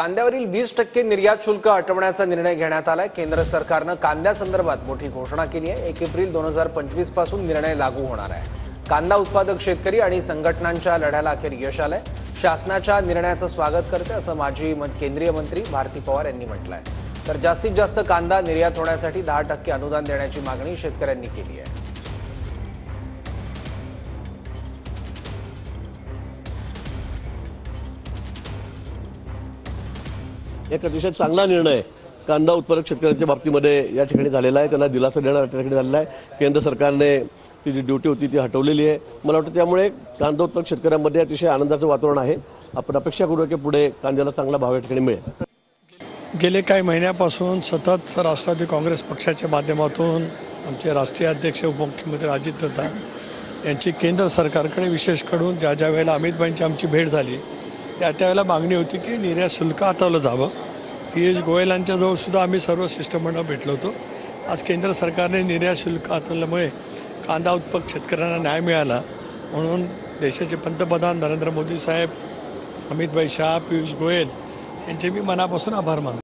कांद्यावरील 20% निर्यात शुल्क हटवण्याचा निर्णय घेण्यात आलाय। केंद्र सरकारने कांद्यासंदर्भात मोठी घोषणा केली आहे। 1 एप्रिल 2025 पासून निर्णय लागू होणार आहे। कांदा उत्पादक शेतकरी आणि संघटनांच्या लढ्याला अखेर यश आलंय। शासनाच्या निर्णयाचं स्वागत करते असं माजी केंद्रीय मंत्री भारती पवार यांनी म्हटलंय। तर जास्तीत जास्त कांदा निर्यात होण्यासाठी 10% अनुदान देण्याची मागणी शेतकऱ्यांनी केली आहे। एक अतिशय चांगला निर्णय कांदा उत्पादक शेतकऱ्यांच्या बाबतीमध्ये या ठिकाणी झालेला आहे। त्यांना दिलासा देणारा त्या ठिकाणी झालेला आहे। केंद्र सरकारने ती जी ड्युटी होती ती हटवलेली आहे। मला वाटतं त्यामुळे कांदा उत्पादक शेतकऱ्यांमध्ये अतिशय आनंदाचं वातावरण आहे। आपण अपेक्षा करूया की पुढे कांद्याला चांगला भाव या ठिकाणी मिळेल। गेले काही महिन्यापासून सतत राष्ट्रवादी काँग्रेस पक्षाच्या माध्यमातून आमचे राष्ट्रीय अध्यक्ष उपमुख्यमंत्री अजितदादा यांची केंद्र सरकारकडे विशेष करून ज्या वेळेला अमित भाईंची आमची भेट झाली त्यावेळेला मागणी होती की निर्यात शुल्क हटवलं जावं। पियुष गोयल यांच्याजवळ सुद्धा आम्ही सर्व शिष्टमंडळ भेटलो होतो। आज केंद्र सरकारने निर्यात शुल्क हटवल्यामुळे कांदा उत्पादक शेतकऱ्यांना न्याय मिळाला, म्हणून देशाचे पंतप्रधान नरेंद्र मोदी साहेब, अमित भाई शाह, पियुष गोयल यांचे मी मनापासून आभार मानतो।